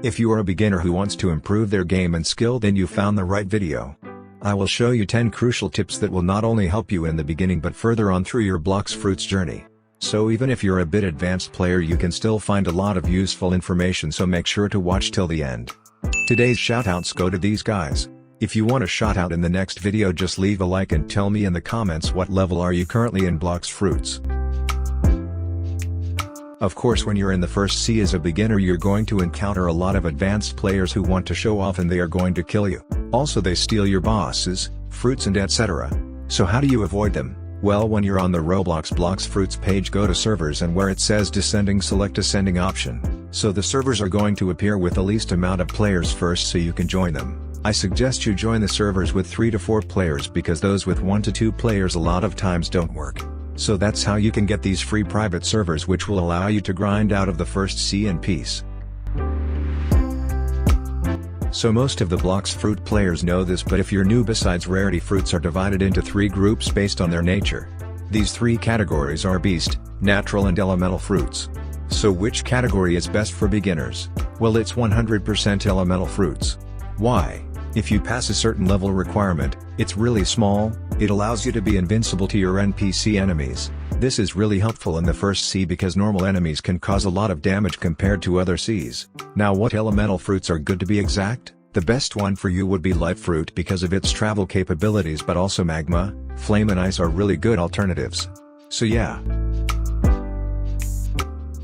If you are a beginner who wants to improve their game and skill, then you found the right video. I will show you 10 crucial tips that will not only help you in the beginning but further on through your Blox Fruits journey. So even if you're a bit advanced player, you can still find a lot of useful information, so make sure to watch till the end. Today's shoutouts go to these guys. If you want a shoutout in the next video, just leave a like and tell me in the comments what level are you currently in Blox Fruits. Of course, when you're in the first sea as a beginner, you're going to encounter a lot of advanced players who want to show off, and they are going to kill you. Also, they steal your bosses, fruits and etc. So how do you avoid them? Well, when you're on the Roblox Blox Fruits page, go to servers, and where it says descending, select ascending option. So the servers are going to appear with the least amount of players first, so you can join them. I suggest you join the servers with 3 to 4 players, because those with 1 to 2 players a lot of times don't work. So that's how you can get these free private servers, which will allow you to grind out of the first sea in peace. So most of the Blox Fruit players know this, but if you're new, besides rarity, fruits are divided into 3 groups based on their nature. These 3 categories are beast, natural and elemental fruits. So which category is best for beginners? Well, it's 100% elemental fruits. Why? If you pass a certain level requirement, it's really small, it allows you to be invincible to your NPC enemies. This is really helpful in the first sea because normal enemies can cause a lot of damage compared to other seas. Now, what elemental fruits are good to be exact? The best one for you would be light fruit because of its travel capabilities, but also magma, flame and ice are really good alternatives. So yeah.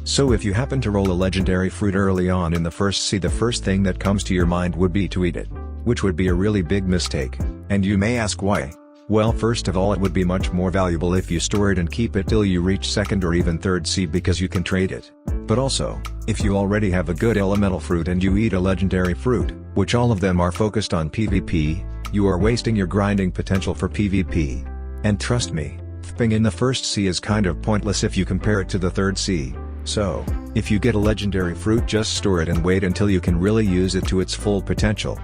So if you happen to roll a legendary fruit early on in the first sea, the first thing that comes to your mind would be to eat it. Which would be a really big mistake. And you may ask why? Well, first of all, it would be much more valuable if you store it and keep it till you reach 2nd or even 3rd sea, because you can trade it. But also, if you already have a good elemental fruit and you eat a legendary fruit, which all of them are focused on PvP, you are wasting your grinding potential for PvP. And trust me, FPing in the first sea is kind of pointless if you compare it to the 3rd sea. So, if you get a legendary fruit, just store it and wait until you can really use it to its full potential.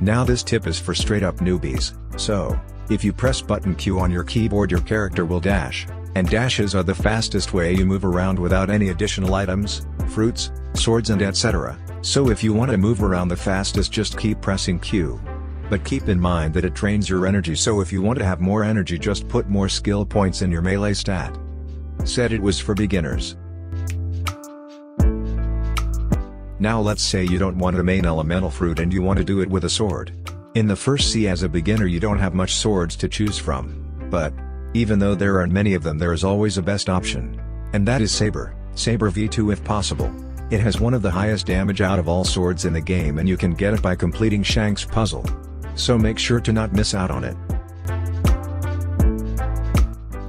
Now this tip is for straight up newbies. So, if you press button Q on your keyboard, your character will dash, and dashes are the fastest way you move around without any additional items, fruits, swords and etc. So if you want to move around the fastest, just keep pressing Q. But keep in mind that it drains your energy, so if you want to have more energy, just put more skill points in your melee stat. Said it was for beginners. Now let's say you don't want a main elemental fruit and you want to do it with a sword. In the first sea as a beginner, you don't have much swords to choose from. But, even though there aren't many of them, there is always a best option. And that is Saber V2 if possible. It has one of the highest damage out of all swords in the game, and you can get it by completing Shank's puzzle. So make sure to not miss out on it.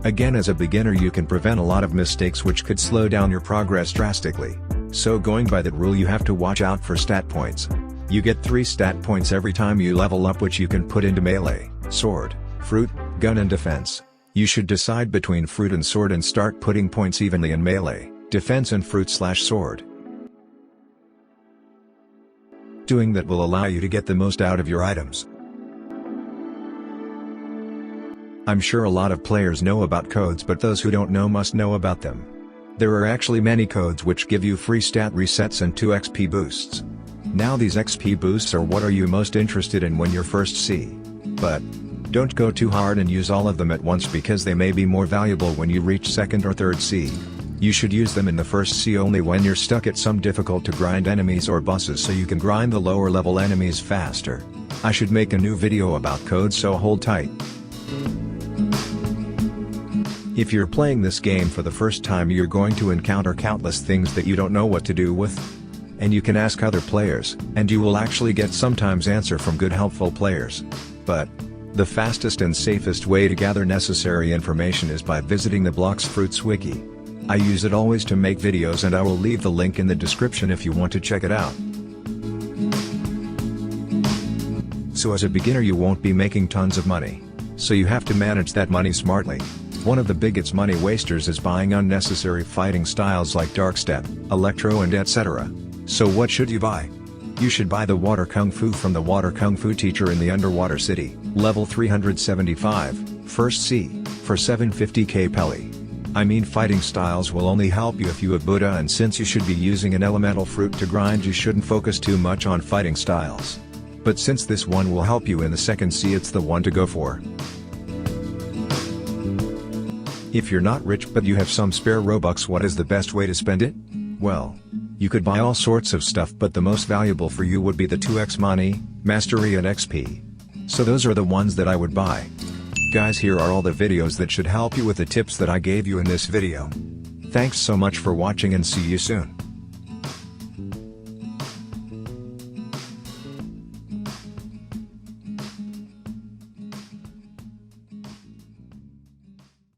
Again, as a beginner you can prevent a lot of mistakes which could slow down your progress drastically. So going by that rule, you have to watch out for stat points. You get 3 stat points every time you level up, which you can put into melee, sword, fruit, gun and defense. You should decide between fruit and sword and start putting points evenly in melee, defense and fruit/sword. Doing that will allow you to get the most out of your items. I'm sure a lot of players know about codes, but those who don't know must know about them. There are actually many codes which give you free stat resets and 2 XP boosts. Now these XP boosts are what are you most interested in when you're first sea. But, don't go too hard and use all of them at once, because they may be more valuable when you reach 2nd or 3rd sea. You should use them in the first sea only when you're stuck at some difficult to grind enemies or bosses, so you can grind the lower level enemies faster. I should make a new video about codes, so hold tight. If you're playing this game for the first time, you're going to encounter countless things that you don't know what to do with. And you can ask other players, and you will actually get sometimes answer from good helpful players. But, the fastest and safest way to gather necessary information is by visiting the Blox Fruits wiki. I use it always to make videos, and I will leave the link in the description if you want to check it out. So as a beginner you won't be making tons of money. So you have to manage that money smartly. One of the biggest money wasters is buying unnecessary fighting styles like Dark Step, Electro and etc. So what should you buy? You should buy the Water Kung Fu from the Water Kung Fu teacher in the Underwater City, level 375, first sea, for 750k Pelly. I mean, fighting styles will only help you if you have Buddha, and since you should be using an elemental fruit to grind, you shouldn't focus too much on fighting styles. But since this one will help you in the second C, it's the one to go for. If you're not rich but you have some spare Robux, what is the best way to spend it? Well, you could buy all sorts of stuff, but the most valuable for you would be the 2x money, mastery and XP. So those are the ones that I would buy. Guys, here are all the videos that should help you with the tips that I gave you in this video. Thanks so much for watching and see you soon.